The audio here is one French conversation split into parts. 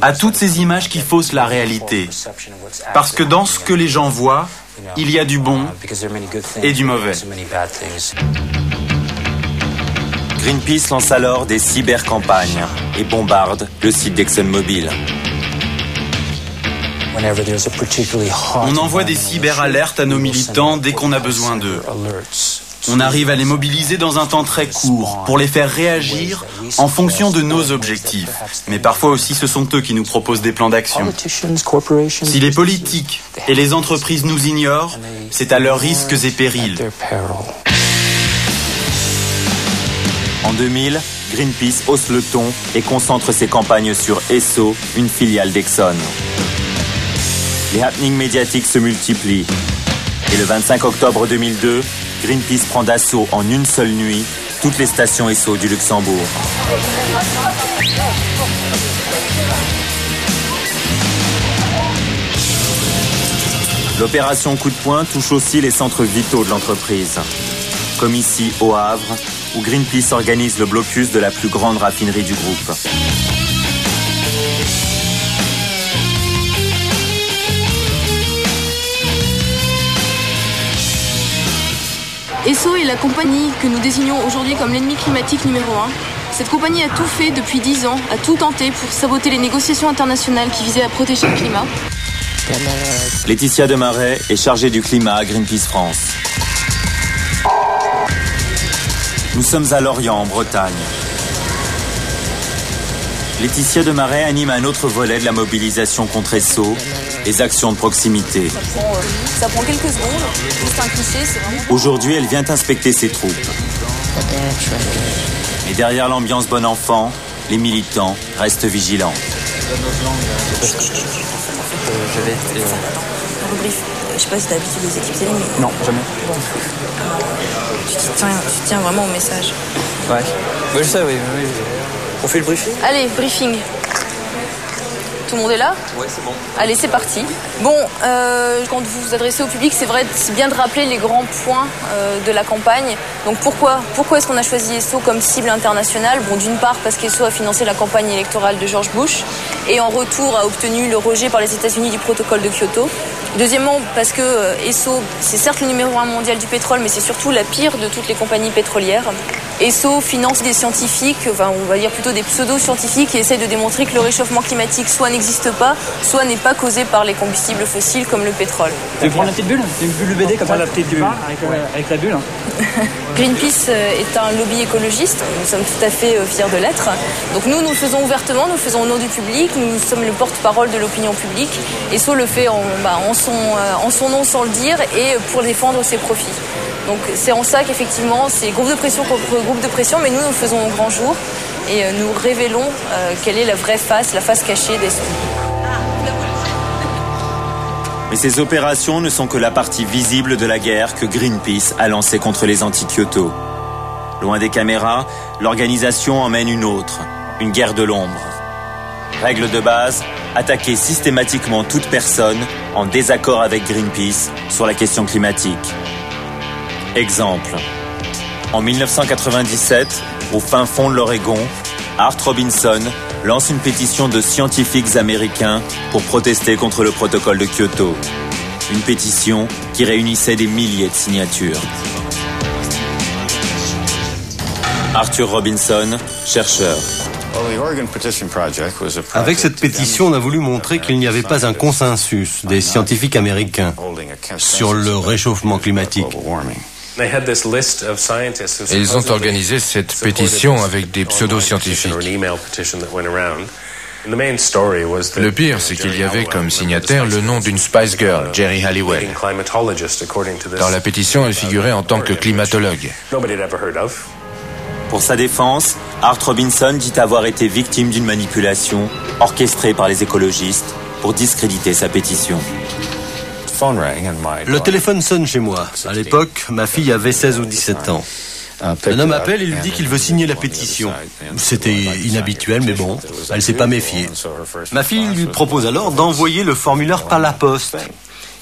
à toutes ces images qui faussent la réalité. Parce que dans ce que les gens voient, il y a du bon et du mauvais. Greenpeace lance alors des cybercampagnes et bombarde le site d'ExxonMobil. On envoie des cyberalertes à nos militants dès qu'on a besoin d'eux. On arrive à les mobiliser dans un temps très court pour les faire réagir en fonction de nos objectifs. Mais parfois aussi, ce sont eux qui nous proposent des plans d'action. Si les politiques et les entreprises nous ignorent, c'est à leurs risques et périls. En 2000, Greenpeace hausse le ton et concentre ses campagnes sur Esso, une filiale d'Exxon. Les happenings médiatiques se multiplient. Et le 25 octobre 2002, Greenpeace prend d'assaut en une seule nuit toutes les stations Esso du Luxembourg. L'opération coup de poing touche aussi les centres vitaux de l'entreprise. Comme ici, au Havre, où Greenpeace organise le blocus de la plus grande raffinerie du groupe. Esso est la compagnie que nous désignons aujourd'hui comme l'ennemi climatique numéro 1. Cette compagnie a tout fait depuis 10 ans, a tout tenté pour saboter les négociations internationales qui visaient à protéger le climat. Laetitia Demaret est chargée du climat à Greenpeace France. Nous sommes à Lorient, en Bretagne. Laetitia Demaret anime un autre volet de la mobilisation contre Esso, les actions de proximité. Ça prend quelques secondes, juste un cliché, c'est vraiment... Aujourd'hui, elle vient inspecter ses troupes. Mais derrière l'ambiance bon enfant, les militants restent vigilants. Rebrief. Je sais pas si t'as habitué les équipes télé, mais... Non, jamais. Tu tiens vraiment au message. Ouais. Oui, je sais, oui. On fait le briefing ? Allez, briefing. Tout le monde est là ? Ouais, c'est bon. Allez, c'est parti. Bon, quand vous vous adressez au public, c'est bien de rappeler les grands points de la campagne. Donc pourquoi est-ce qu'on a choisi Esso comme cible internationale ? Bon, d'une part parce qu'Esso a financé la campagne électorale de George Bush et en retour a obtenu le rejet par les États-Unis du protocole de Kyoto. Deuxièmement, parce que Esso, c'est certes le numéro 1 mondial du pétrole, mais c'est surtout la pire de toutes les compagnies pétrolières. Esso finance des scientifiques, enfin on va dire plutôt des pseudo-scientifiques qui essayent de démontrer que le réchauffement climatique soit n'existe pas, soit n'est pas causé par les combustibles fossiles comme le pétrole. Tu veux prendre la petite bulle ? Une bulle BD comme ça, la petite bulle avec la bulle. Greenpeace est un lobby écologiste, nous sommes tout à fait fiers de l'être. Donc nous le faisons ouvertement, nous le faisons au nom du public, nous sommes le porte-parole de l'opinion publique. Esso le fait en son nom sans le dire et pour défendre ses profits. Donc c'est en ça qu'effectivement c'est groupe de pression contre groupe de pression, mais nous le faisons au grand jour et nous révélons quelle est la vraie face, la face cachée d'Esso. Mais ces opérations ne sont que la partie visible de la guerre que Greenpeace a lancée contre les anti-Kyoto. Loin des caméras, l'organisation en mène une autre, une guerre de l'ombre. Règle de base, attaquer systématiquement toute personne en désaccord avec Greenpeace sur la question climatique. Exemple. En 1997, au fin fond de l'Oregon, Art Robinson lance une pétition de scientifiques américains pour protester contre le protocole de Kyoto. Une pétition qui réunissait des milliers de signatures. Arthur Robinson, chercheur. Avec cette pétition, on a voulu montrer qu'il n'y avait pas un consensus des scientifiques américains sur le réchauffement climatique. Et ils ont organisé cette pétition avec des pseudo-scientifiques. Le pire, c'est qu'il y avait comme signataire le nom d'une Spice Girl, Geri Halliwell. Dans la pétition, elle figurait en tant que climatologue. Pour sa défense, Art Robinson dit avoir été victime d'une manipulation orchestrée par les écologistes pour discréditer sa pétition. Le téléphone sonne chez moi. À l'époque, ma fille avait 16 ou 17 ans. Un homme appelle et lui dit qu'il veut signer la pétition. C'était inhabituel, mais bon, elle s'est pas méfiée. Ma fille lui propose alors d'envoyer le formulaire par la poste.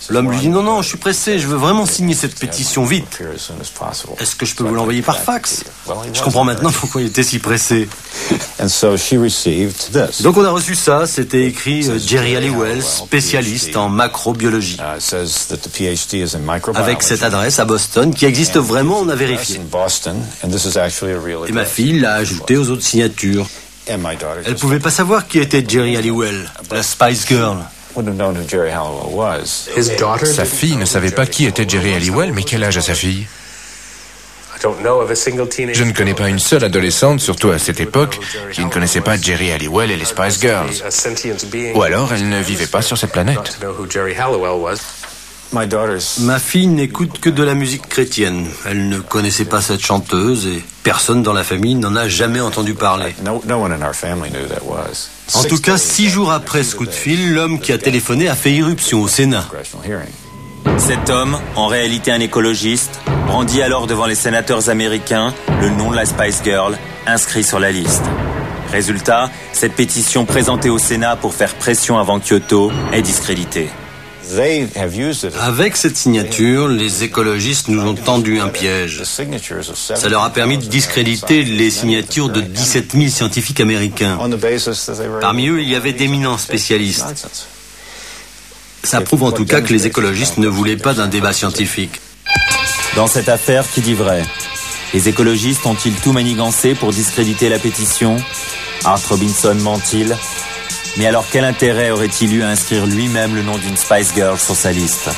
L'homme lui dit non, je suis pressé, je veux vraiment signer cette pétition vite. Est-ce que je peux vous l'envoyer par fax? Je comprends maintenant pourquoi il était si pressé. Donc on a reçu ça, c'était écrit Jerry Halliwell, spécialiste en macrobiologie. Avec cette adresse à Boston qui existe vraiment, on a vérifié. Et ma fille l'a ajouté aux autres signatures. Elle pouvait pas savoir qui était Jerry Halliwell, la Spice Girl. Sa fille ne savait pas qui était Jerry Halliwell, mais quel âge a sa fille? Je ne connais pas une seule adolescente, surtout à cette époque, qui ne connaissait pas Jerry Halliwell et les Spice Girls. Ou alors elle ne vivait pas sur cette planète. Ma fille n'écoute que de la musique chrétienne. Elle ne connaissait pas cette chanteuse et personne dans la famille n'en a jamais entendu parler. En tout cas, 6 jours après ce coup de fil, l'homme qui a téléphoné a fait irruption au Sénat. Cet homme, en réalité un écologiste, brandit alors devant les sénateurs américains le nom de la Spice Girl inscrit sur la liste. Résultat, cette pétition présentée au Sénat pour faire pression avant Kyoto est discréditée. Avec cette signature, les écologistes nous ont tendu un piège. Ça leur a permis de discréditer les signatures de 17 000 scientifiques américains. Parmi eux, il y avait d'éminents spécialistes. Ça prouve en tout cas que les écologistes ne voulaient pas d'un débat scientifique. Dans cette affaire, qui dit vrai? Les écologistes ont-ils tout manigancé pour discréditer la pétition? Art Robinson ment-il? Mais alors quel intérêt aurait-il eu à inscrire lui-même le nom d'une Spice Girl sur sa liste?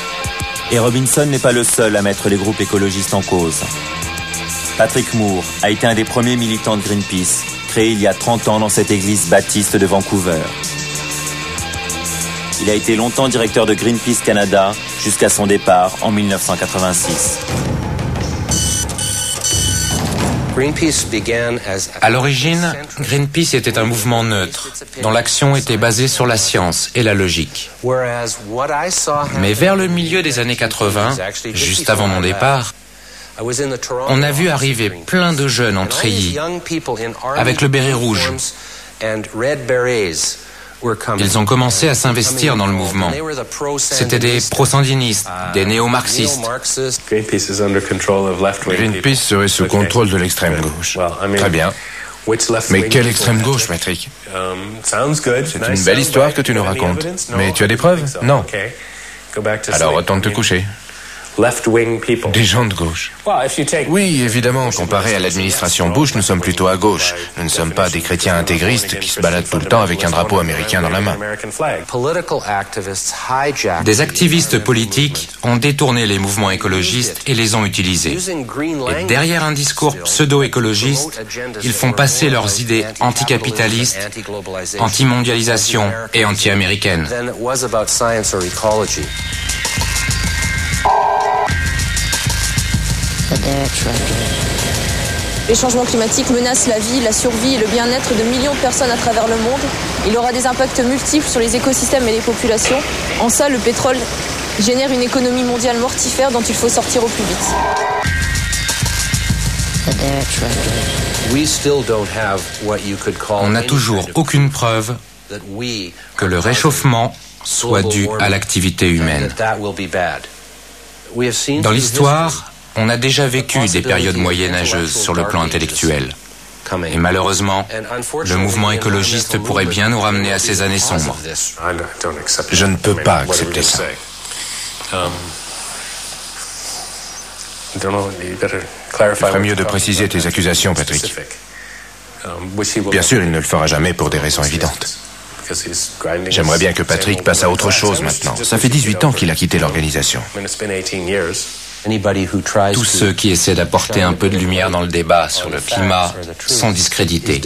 Et Robinson n'est pas le seul à mettre les groupes écologistes en cause. Patrick Moore a été un des premiers militants de Greenpeace, créé il y a 30 ans dans cette église baptiste de Vancouver. Il a été longtemps directeur de Greenpeace Canada jusqu'à son départ en 1986. À l'origine, Greenpeace était un mouvement neutre, dont l'action était basée sur la science et la logique. Mais vers le milieu des années 80, juste avant mon départ, on a vu arriver plein de jeunes en treillis, avec le béret rouge. Ils ont commencé à s'investir dans le mouvement. C'était des pro-sandinistes, des néo-marxistes. Greenpeace serait sous contrôle de l'extrême gauche. Très bien. Mais quelle extrême gauche, Patrick? C'est une belle histoire que tu nous racontes. Mais tu as des preuves? Non. Alors retourne te coucher. Des gens de gauche. Oui, évidemment, comparé à l'administration Bush, nous sommes plutôt à gauche. Nous ne sommes pas des chrétiens intégristes qui se baladent tout le temps avec un drapeau américain dans la main. Des activistes politiques ont détourné les mouvements écologistes et les ont utilisés. Et derrière un discours pseudo-écologiste, ils font passer leurs idées anticapitalistes, anti-mondialisation et anti-américaines. Les changements climatiques menacent la vie, la survie et le bien-être de millions de personnes à travers le monde. Il aura des impacts multiples sur les écosystèmes et les populations. En ça, le pétrole génère une économie mondiale mortifère dont il faut sortir au plus vite. On n'a toujours aucune preuve que le réchauffement soit dû à l'activité humaine. Dans l'histoire, on a déjà vécu des périodes moyenâgeuses sur le plan intellectuel. Et malheureusement, le mouvement écologiste pourrait bien nous ramener à ces années sombres. Je ne peux pas accepter ça. Il ferait mieux de préciser tes accusations, Patrick. Bien sûr, il ne le fera jamais pour des raisons évidentes. J'aimerais bien que Patrick passe à autre chose maintenant. Ça fait 18 ans qu'il a quitté l'organisation. Tous ceux qui essaient d'apporter un peu de lumière dans le débat sur le climat sont discrédités.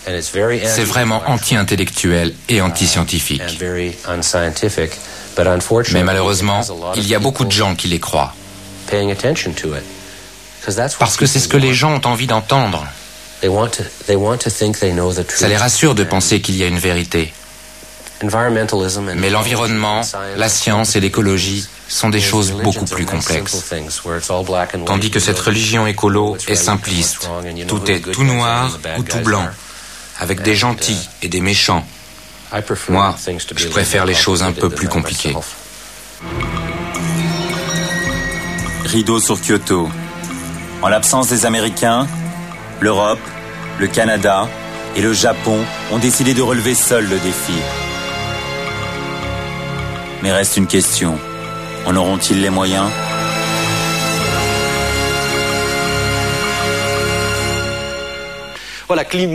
C'est vraiment anti-intellectuel et anti-scientifique. Mais malheureusement, il y a beaucoup de gens qui les croient. Parce que c'est ce que les gens ont envie d'entendre. Ça les rassure de penser qu'il y a une vérité. Mais l'environnement, la science et l'écologie sont des choses beaucoup plus complexes. Tandis que cette religion écolo est simpliste. Tout est tout noir ou tout blanc, avec des gentils et des méchants. Moi, je préfère les choses un peu plus compliquées. Rideau sur Kyoto. En l'absence des Américains, l'Europe, le Canada et le Japon ont décidé de relever seuls le défi. Mais reste une question. En auront-ils les moyens ? Voilà, climat.